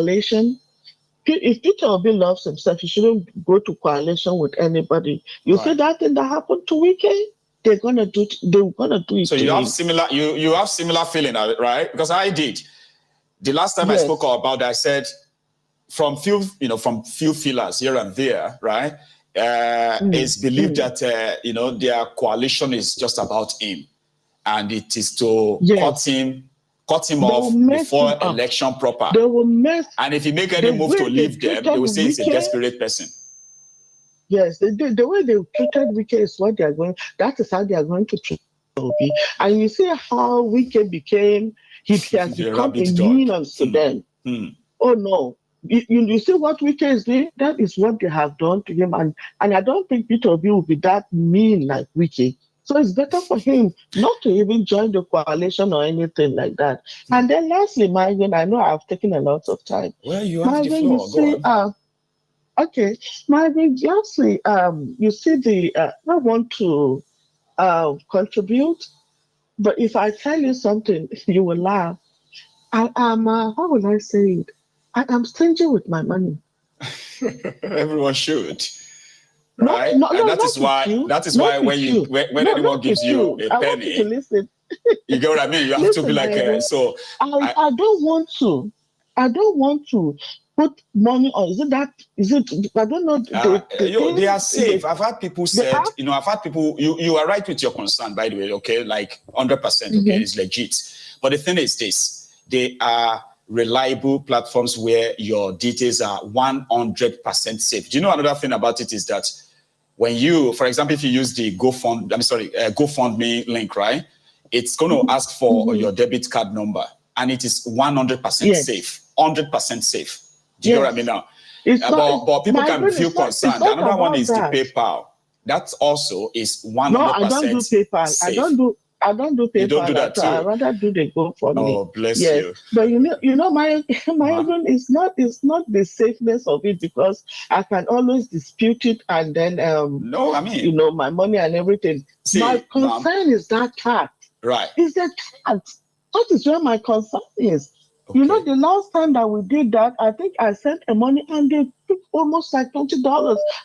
coalition. If Peter Obi loves himself, he shouldn't go to coalition with anybody. You see that thing that happened to Wike? They're gonna do it. So you have similar you have similar feeling, right? Because I did. The last time I spoke about that, I said from few feelers here and there, right? It's believed that their coalition is just about him, and it is to cut him off before election proper. They will mess. And if he make any move to leave them, they will say he's a desperate person. Yes, the way they treated Wike is what they are going. That is how they are going to treat Obi. And you see how Wike became. He has become a menace to them. Oh no. You see what Wike is doing? That is what they have done to him. And I don't think Peter Obi will be that mean like Wike. So it's better for him not to even join the coalition or anything like that. And then lastly, Marvin, I know I've taken a lot of time. Well, you have Marvin, the floor. You see, okay, Marvin, lastly, you see I want to contribute, but if I tell you something, you will laugh. I am, how will I say it? I am stingy with my money. Everyone should. Right, that is why when anyone gives you a penny, you get what I mean. You have to be like, so. I don't want to. I don't want to put money on. Is it? I don't know. They are safe. I've had people said, I've had people. You are right with your concern, by the way. Okay, like 100%. Okay, it's legit. But the thing is this: they are reliable platforms where your details are 100% safe. Do you know another thing about it is that when you, for example, if you use the GoFundMe link, right? It's going to ask for your debit card number, and it is 100% safe. 100% safe. Do you know what I mean now? But people can feel concerned. Another one is the PayPal. That also is 100% No, I don't do PayPal. Safe. I don't do PayPal. You don't do that too. I rather do the GoFundMe. Oh, bless you. But my even is not the safeness of it, because I can always dispute it, and then no, I mean, my money and everything. My concern is that tax. Right. Is the tax. That is where my concern is. Okay. The last time that we did that, I think I sent a money and they took almost like $20. And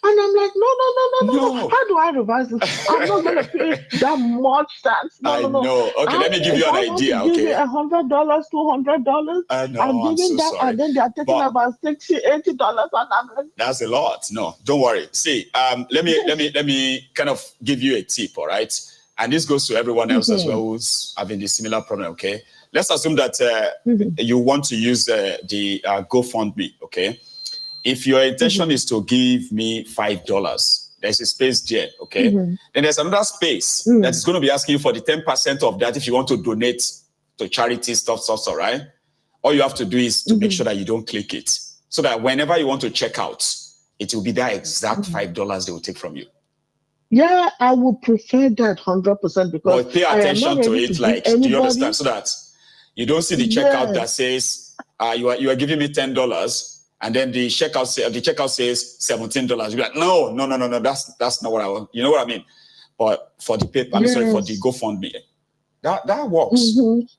I'm like, no. How do I revise this? I'm not going to pay that much tax. No. know. Okay, let me give you an idea. Okay. Give me $100, $200. I know. I'm giving that, sorry. And then they're taking about $60, $80, and I'm like, that's a lot. No, don't worry. See, let me kind of give you a tip, all right? And this goes to everyone else as well who's having a similar problem, okay? Let's assume that you want to use the GoFundMe, okay? If your intention is to give me $5, there's a space there, okay? Then there's another space that is going to be asking you for the 10% of that if you want to donate to charity stuff, all right? All you have to do is to make sure that you don't click it, so that whenever you want to check out, it will be that exact $5 they will take from you. Yeah, I would prefer that 100% because. But pay attention to it, like, do you understand? So that you don't see the checkout that says you are giving me $10, and then the checkout says $17. You're like, no, that's not what I want. You know what I mean? But for the paper, for the GoFundMe, that works.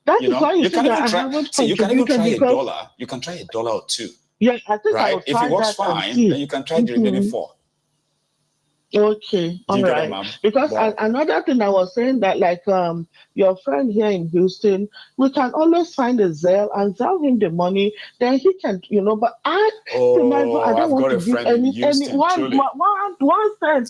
That is why you can even try. You can even try $1. You can try $1 or $2. Yeah, I think right. I will try if it works fine, then you can try the remaining $4. Okay, all right. Because another thing I was saying that, like, your friend here in Houston, we can always find a Zelle and sell him the money. Then he can, But I don't want to give any one cent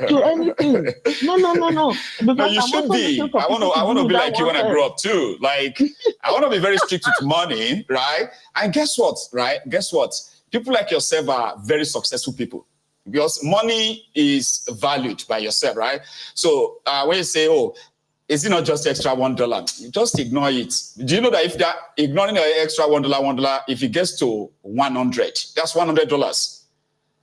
to anything. No. Because you should be. I want to be like you when I grow up too. Like, I want to be very strict with money, right? And guess what? Right? Guess what? People like yourself are very successful people. Because money is valued by yourself, right? So when you say, is it not just extra $1? You just ignore it. Do you know that if they're ignoring the extra $1, if it gets to 100, that's $100.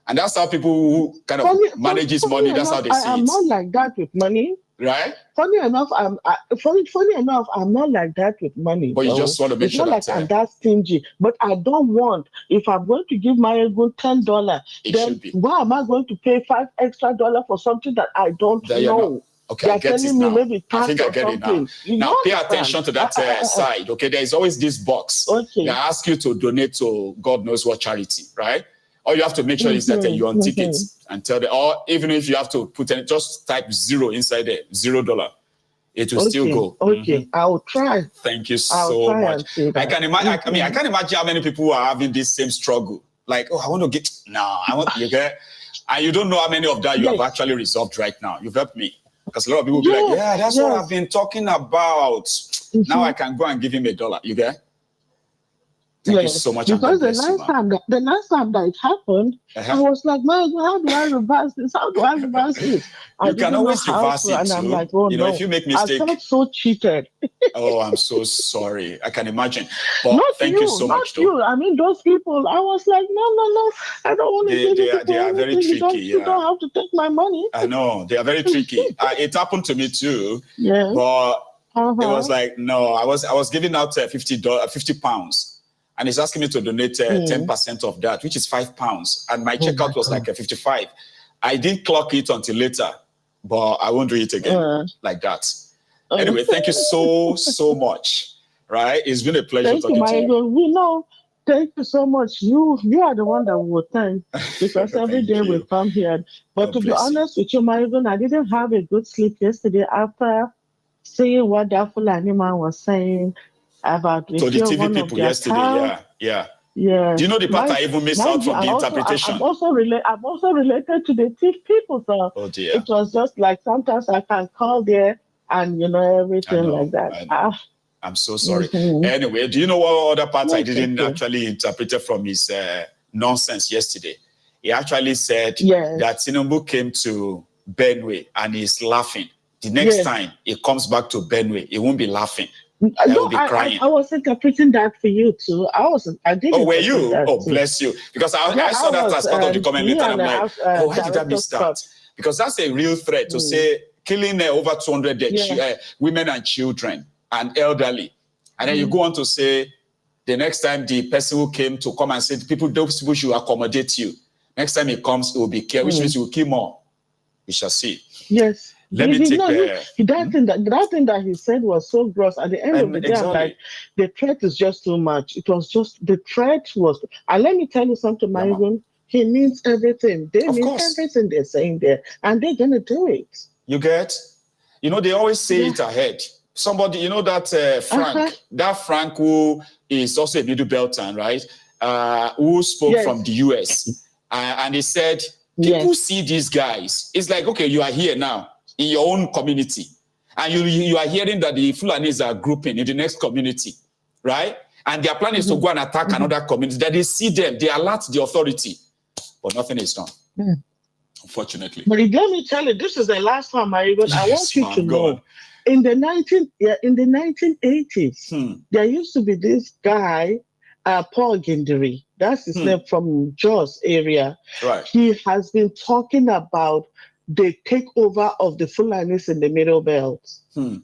And that's how people who kind of manages money, that's how they see it. I'm not like that with money. Right? Funny enough, I'm not like that with money. But you just want to make sure that I'm that stingy. But I don't want, if I'm going to give my good $10, then why am I going to pay $5 extra for something that I don't know? Okay, I get it now. Maybe I think I or get it now. something. Now, pay attention to that side. Okay, there is always this box. Okay. They ask you to donate to God knows what charity, right? All you have to make sure is that you're on tickets and tell them, or even if you have to put in, just type 0 inside there, $0. It will still go. Okay, I'll try. Thank you so much. I can imagine. I mean, I can't imagine how many people are having this same struggle. Like, oh, I want to get now. I want you get, and you don't know how many of that you have actually resolved right now. You've helped me because a lot of people will be like, yeah, that's what I've been talking about. Now I can go and give him $1. You get? Thank you so much. Because the last time that it happened, I was like, man, how do I reverse this? How do I reverse this? You can always reverse it and too. I'm like, oh, if you make mistake. I felt so cheated. Oh, I'm so sorry. I can imagine. But thank you so much. You. I mean, those people, I was like, no. I don't want to give it. They are very tricky. You don't have to take my money. I know. They are very tricky. It happened to me too. Yeah. But it was like, no, I was giving out £50. And he's asking me to donate 10% of that, which is £5. And my checkout was like 55. I didn't clock it until later, but I won't do it again like that. Anyway, thank you so much. Right? It's been a pleasure talking to you. We know. Thank you so much. You are the one that will thank, because every day we come here. But to be honest with you, Marigon, I didn't have a good sleep yesterday after seeing what that Fulani man was saying about the TV people yesterday. Yeah. Do you know the part I even missed out from the interpretation? I'm also related to the thief people. So it was just like sometimes I can call there and everything like that. I'm so sorry. Anyway, do you know what other part I didn't actually interpret from his nonsense yesterday? He actually said that Tinubu came to Benue and he's laughing. The next time he comes back to Benue, he won't be laughing. I will be crying. I was interpreting that for you too. I didn't. Oh, were you? Oh, bless you. Because I saw that as part of the comment later. And I'm like, why did I miss that? Because that's a real threat to say killing over 200 women and children and elderly. And then you go on to say the next time the person who came to come and said those people should accommodate you. Next time he comes, it will be care, which means he will kill more. We shall see. Yes. Let me take that thing that he said was so gross. At the end of the day, I'm like, the threat is just too much. It was just the threat was. And let me tell you something, Marigon. He means everything. They mean everything they're saying there, and they're gonna do it. You get? They always say it ahead. Somebody, that Frank, that Frank who is also a Middle Belton, right? Who spoke from the US, and he said, people see these guys. It's like, okay, you are here now in your own community, and you are hearing that the Fulanis are grouping in the next community, right? And their plan is to go and attack another community. That they see them, they alert the authority, but nothing is done, unfortunately. But let me tell you, this is the last time I want you to know. In the 1980s, there used to be this guy, Paul Gindiri. That's his name, from Jos area. Right. He has been talking about the takeover of the Fulanis in the Middle Belt.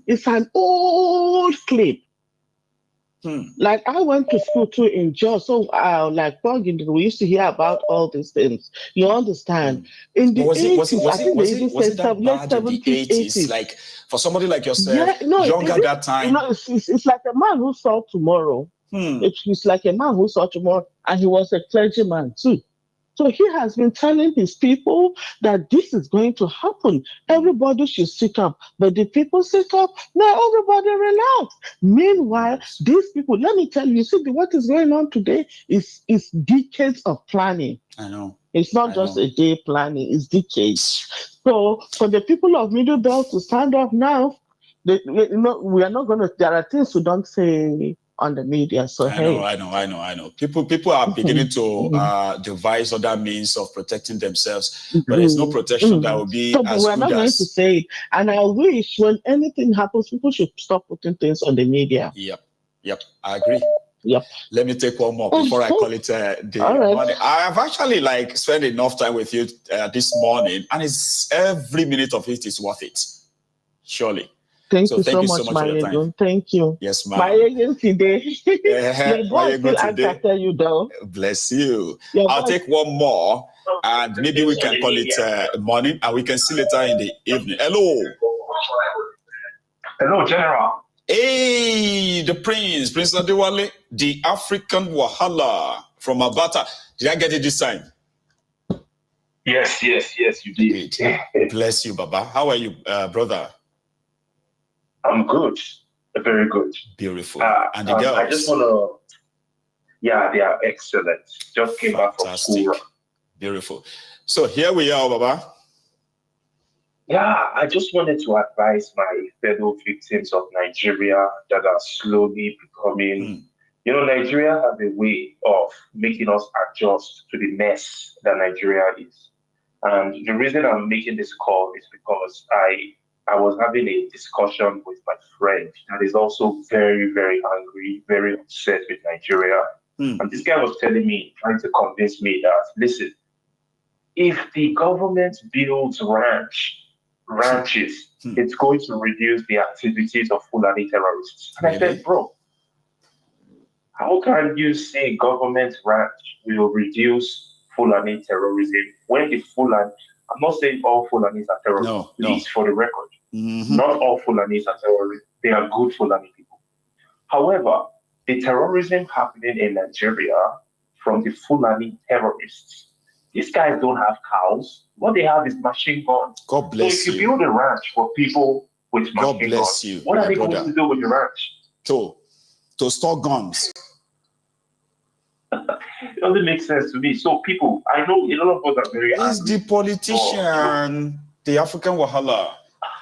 It's an old clip. Like I went to school too in Jos, so like we used to hear about all these things. You understand? In the 80s, I think they even said late 70s, 80s. Like for somebody like yourself, younger that time. It's like a man who saw tomorrow. It's like a man who saw tomorrow, and he was a clergyman too. So he has been telling his people that this is going to happen. Everybody should sit up. But the people sit up, now everybody relax. Meanwhile, these people, let me tell you, see, what is going on today is decades of planning. I know. It's not just a day planning, it's decades. So for the people of Middle Belt to stand up now, we are not going to, there are things we don't say on the media. So I know. People are beginning to devise other means of protecting themselves, but there's no protection that will be as we're good not going to say it. And I wish when anything happens, people should stop putting things on the media. Yep. I agree. Yep. Let me take one more before I call it morning. I have actually spent enough time with you this morning, and it's every minute of it is worth it. Surely. Thank you so much, my Thank you. Yes, ma'am. My agency today. Your boy still answer you though. Bless you. I'll take one more, and maybe we can call it morning, and we can see later in the evening. Hello. Hello, General. Hey, the Prince Adewale, the African Wahala from Abata. Did I get it this time? Yes, you did. Bless you, Baba. How are you, brother? I'm good. Very good. Beautiful. And the girls? I just want to... Yeah, they are excellent. Just came back from school. Beautiful. So here we are, Baba. Yeah, I just wanted to advise my fellow victims of Nigeria that are slowly becoming... You know, Nigeria has a way of making us adjust to the mess that Nigeria is. And the reason I'm making this call is because I was having a discussion with my friend that is also very, very angry, very upset with Nigeria. And this guy was telling me, trying to convince me that, listen, if the government builds ranches, it's going to reduce the activities of Fulani terrorists. And I said, bro, how can you say government ranch will reduce Fulani terrorism when the Fulani... I'm not saying all Fulanis are terrorists. Please, for the record. Not all Fulanis are terrorists. They are good Fulani people. However, the terrorism happening in Nigeria from the Fulani terrorists, these guys don't have cows. What they have is machine guns. God bless you. So if you build a ranch for people with machine guns, what are they going to do with the ranch? To store guns. It doesn't make sense to me. So people, I know a lot of us are very angry. It's the politician, the African Wahala.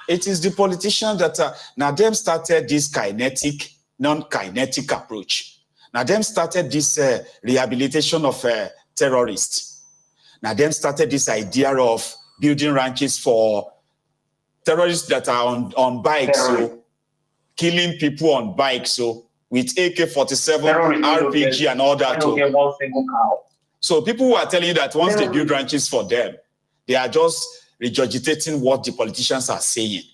It is the politician that now them started this kinetic, non-kinetic approach. Now them started this rehabilitation of terrorists. Now them started this idea of building ranches for terrorists that are on bikes, so killing people on bikes, so with AK-47, RPG, and all that. Don't get one single cow. So people who are telling you that once they build ranches for them, they are just regurgitating what the politicians are saying.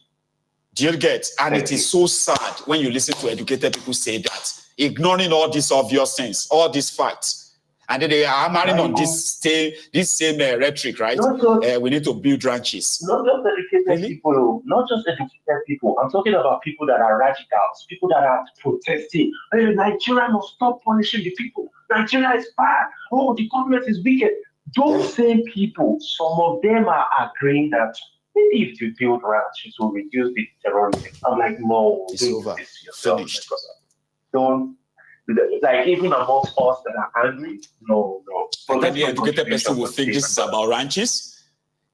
Do you get? And it is so sad when you listen to educated people say that, ignoring all these obvious things, all these facts. And then they are hammering on this same rhetoric, right? We need to build ranches. Not just educated people, not just educated people. I'm talking about people that are radicals, people that are protesting. Hey, Nigeria must stop punishing the people. Nigeria is bad. Oh, the government is wicked. Those same people, some of them are agreeing that maybe if you build ranches, it will reduce the terrorism. I'm like, no, it's over. Finished. Don't. Like, even amongst us that are angry, no. Can any educated person will think this is about ranches?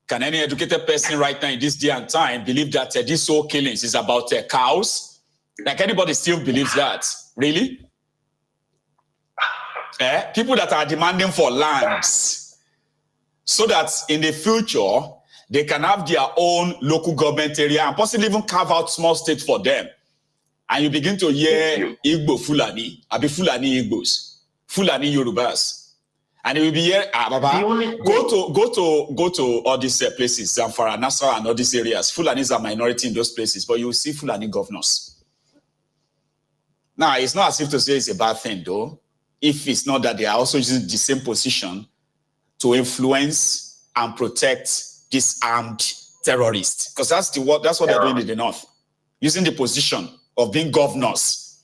Can any educated person right now in this day and time believe that this whole killings is about cows? Like, anybody still believes that? Really? People that are demanding for lands so that in the future they can have their own local government area and possibly even carve out small states for them. And you begin to hear Igbo Fulani, Abi Fulani Igbos, Fulani Yorubas, and you will be here. Go to all these places, Zamfara, Nassau, and all these areas. Fulanis are minority in those places, but you will see Fulani governors. Now, it's not as if to say it's a bad thing, though, if it's not that they are also using the same position to influence and protect these armed terrorists, because that's what they're doing in the north, using the position of being governors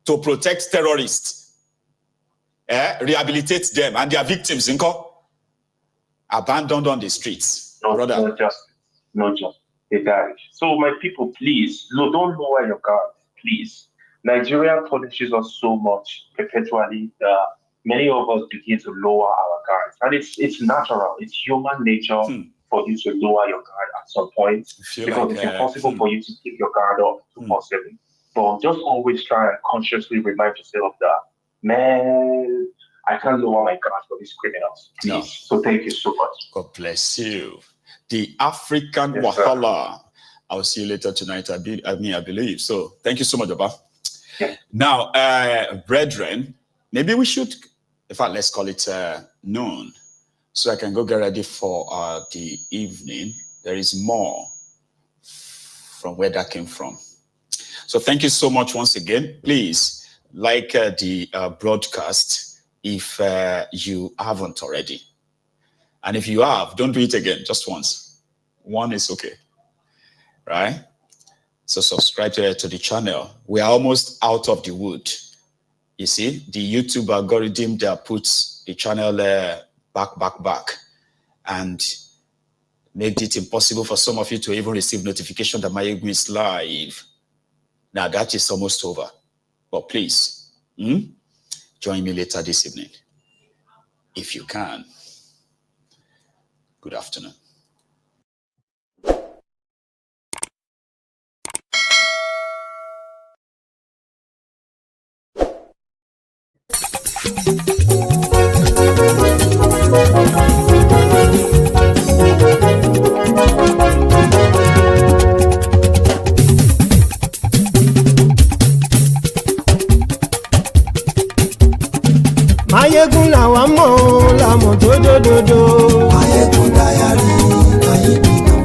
to protect terrorists, rehabilitate them and their victims, abandoned on the streets. No justice. They died. So my people, please, don't lower your guard, please. Nigeria punishes us so much perpetually that many of us begin to lower our guards. And it's natural. It's human nature for you to lower your guard at some point, because it's impossible for you to keep your guard up 247. But just always try and consciously remind yourself that, man, I can't lower my guard for these criminals. Please. No. So thank you so much. God bless you. The African Wahala. I'll see you later tonight. I believe. So thank you so much, Baba. Yeah. Now, brethren, maybe we should, in fact, let's call it noon, so I can go get ready for the evening. There is more from where that came from. So thank you so much once again. Please like the broadcast if you haven't already. And if you have, don't do it again, just once. One is okay, right? So subscribe to the channel. We are almost out of the wood. You see, the YouTube algorithm that puts the channel back, and made it impossible for some of you to even receive notification that Mayegun is live. Now that is almost over. But please, join me later this evening, if you can. Good afternoon. Mayegun làwa mọ̀ làmọ̀ tó dòdòdò. Mayegun Diary, Nayibi #1.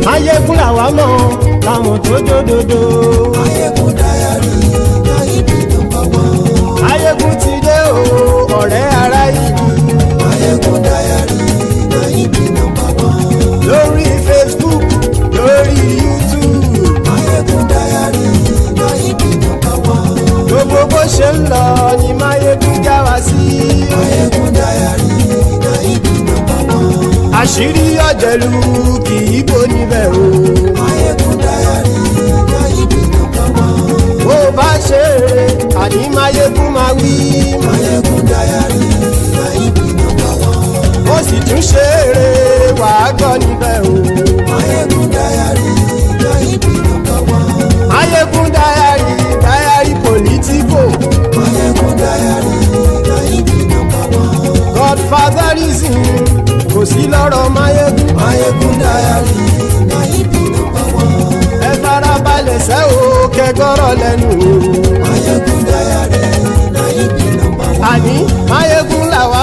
Mayegun làwa mọ̀ làmọ̀ tó dòdòdò. Mayegun Diary, Nayibi #1. Mayegun ti dé o ọ̀rẹ́ ará ìlú. Mayegun Diary, Nayibi #1. Lórí Facebook, lórí YouTube. Mayegun Diary, Nayibi #1. Gbogbo bó ṣe ń lọ ni Mayegun já wa sí. Mayegun Diary, Nayibi #1. Àṣírí ọ̀jẹ̀lú kì í bò níbẹ̀ o. Mayegun Diary, Nayibi #1. Bó bá ṣe eré àní Mayegun máa wí. Mayegun Diary, Nayibi #1. Ó sì tún ṣe eré wàá gbọ́ níbẹ̀ o. Mayegun Diary, Nayibi #1. Mayegun Diary politico. Mayegun Diary, Nayibi #1. Godfatherism kò sí lọ́rọ̀ Mayegun. Mayegun Diary, Nayibi #1. Ẹ farabalẹ̀ sẹ́ o kẹgọ́rọ̀ lẹ́nu o. Mayegun Diary, Nayibi #1. Àní Mayegun làwa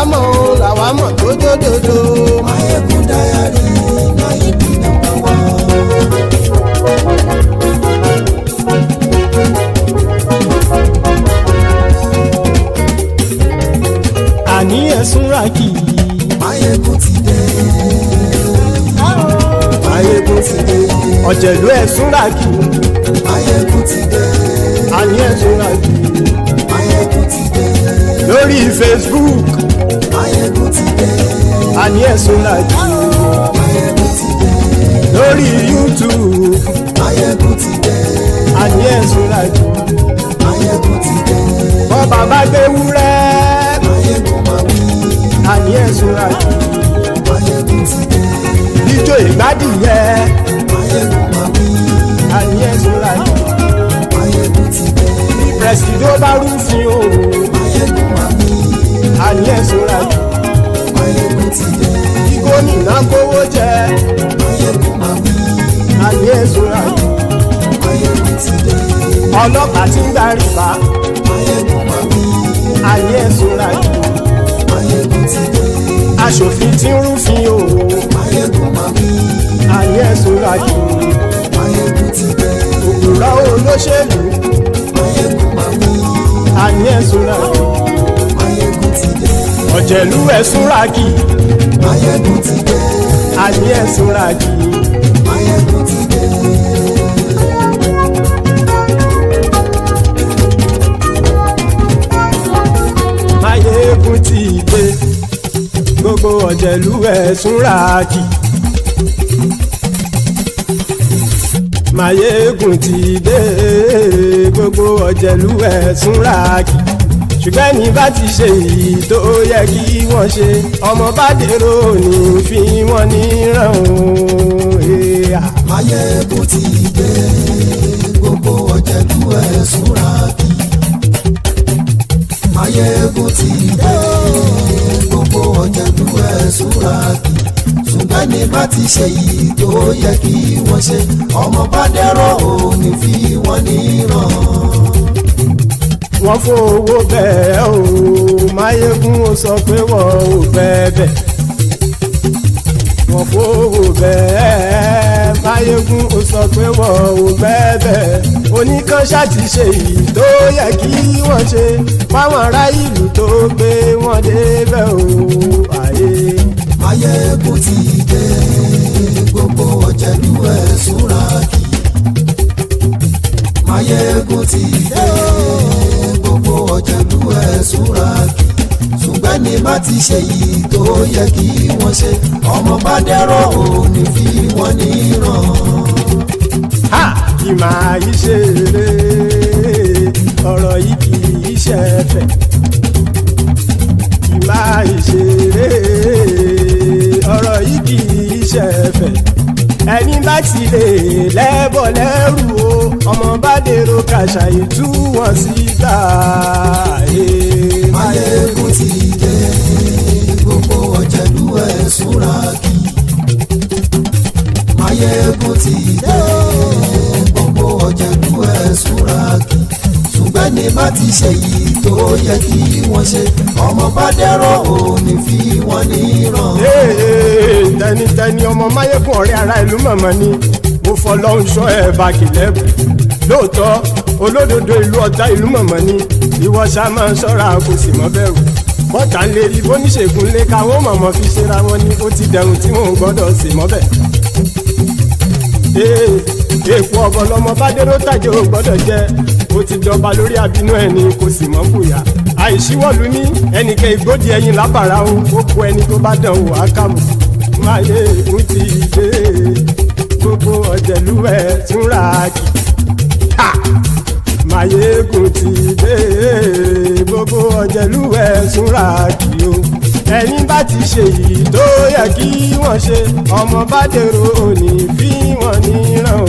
mọ̀ tó dòdòdò. Mayegun Diary, Nayibi #1. Àní ẹ̀sùn ràkì. Mayegun ti dé. Mayegun ti dé. Ọ̀jẹ̀lú ẹ̀sùn ràkì. Mayegun ti dé. Àní ẹ̀sùn ràkì. Mayegun ti dé. Lórí Facebook. Mayegun ti dé. Àní ẹ̀sùn ràkì. Mayegun ti dé. Lórí YouTube. Mayegun ti dé. Àní ẹ̀sùn ràkì. Mayegun ti dé. Bọ́ bàbá gbé wúrẹ́. Mayegun máa wí. Àní ẹ̀sùn ràkì. Mayegun ti dé. Ijó ìgbádìyẹ. Mayegun máa wí. Àní ẹ̀sùn ràkì. Mayegun ti dé. Presido bá rúfin o. Mayegun máa wí. Àní ẹ̀sùn ràkì. Mayegun ti dé. Kí gómìnà kówó jẹ. Mayegun máa wí. Àní ẹ̀sùn ràkì. Mayegun ti dé. Ọlọ́pàá tí ń gba rìbá. Mayegun máa wí. Àní ẹ̀sùn ràkì. Mayegun ti dé. Aṣòfin tí ń rúfin o. Mayegun máa wí. Àní ẹ̀sùn ràkì. Mayegun ti dé. Òpùrọ́ olóṣèlú. Mayegun máa wí. Àní ẹ̀sùn ràkì. Mayegun ti dé. Ọ̀jẹ̀lú ẹ̀sùn ràkì. Mayegun ti dé. Àní ẹ̀sùn ràkì. Mayegun ti dé. Mayegun ti dé. Gbogbo ọ̀jẹ̀lú ẹ̀sùn ràkì. Mayegun ti dé. Gbogbo ọ̀jẹ̀lú ẹ̀sùn ràkì. Ṣùgbọ́n ní bá ti ṣe èyí tó yẹ kí wọ́n ṣe, ọmọ bá dèrò ní fi wọ́n níran o. Mayegun ti dé. Gbogbo ọ̀jẹ̀lú ẹ̀sùn ràkì. Mayegun ti dé. Gbogbo ọ̀jẹ̀lú ẹ̀sùn ràkì. Ṣùgbọ́n ní bá ti ṣe èyí tó yẹ kí wọ́n ṣe, ọmọ bá dèrò ní fi wọ́n níran. Wọ́n fowó bẹ́ẹ̀ o, Mayegun ó sọ pé wọ́n ò bẹ́ẹ̀. Wọ́n fowó bẹ́ẹ̀, Mayegun ó sọ pé wọ́n ò bẹ́ẹ̀. Oníkan ṣáàtì ṣe èyí tó yẹ kí wọ́n ṣe, fáwọn ará ìlú tó gbé wọn débẹ̀ o. Mayegun ti dé. gbogbo ọ̀jẹ̀lú ẹ̀ súnra kì. Máyégún ti dé gbogbo ọ̀jẹ̀lú ẹ̀ súnra kì. Ṣùgbọ́n ní bá ti ṣe yìí tó yẹ kí wọ́n ṣe, ọmọ bá dẹ́rọ̀ ò ní fi wọ́n níran. Kì máa yí ṣeré ọ̀rọ̀ yìí kì í ṣẹ̀fẹ̀. Kì máa yí ṣeré ọ̀rọ̀ yìí kì í ṣẹ̀fẹ̀. Ẹni bá ti lè lẹ́bọ̀ lẹ́rù o, ọmọ bá dèrò kàṣà ìtú wọn síta. Máyégún ti dé gbogbo ọ̀jẹ̀lú ẹ̀ súnra kì. Máyégún ti dé gbogbo ọ̀jẹ̀lú ẹ̀ súnra kì. Ṣùgbọ́n ní bá ti ṣe yìí tó yẹ kí wọ́n ṣe, ọmọ bá dẹ́rọ̀ ò ní fi wọ́n níran. Tẹnitẹni ọmọ Máyégún ọ̀rẹ́ ara ìlú mọ̀mọ́ ni mo fọlọ́hún ṣọ́ ẹ̀ bá kìlẹ́bù. Lóòótọ́ olódodo ìlú ọ̀tá ìlú mọ̀mọ́ ni ìwọ ṣá máa ń ṣọ́ra kò sì mọ́ bẹ̀rù. Bọ́tà ń lè rí bóníṣègùn lé káwọn mọ̀mọ́ fi ṣera wọn ni ó ti dẹrùn tí mò ń gbọ́dọ̀ sì mọ́ bẹ̀. Èèpo ọ̀bọ lọmọ bá dérò tàjẹ́ ò gbọ́dọ̀ jẹ́, ó ti jọba lórí abínú ẹni kò sì mọ́ bùyà. Àìsíwọ̀lú ní ẹnìkẹ́ ìgbódì ẹyin lábàrá o, ó kó ẹni tó bá dán o àkàmù. Máyégún ti dé gbogbo ọ̀jẹ̀lú ẹ̀ túnra kì. Máyégún ti dé gbogbo ọ̀jẹ̀lú ẹ̀ túnra kì o. Ẹni bá ti ṣe yìí tó yẹ kí wọ́n ṣe, ọmọ bá dèrò òní fi wọ́n níran o.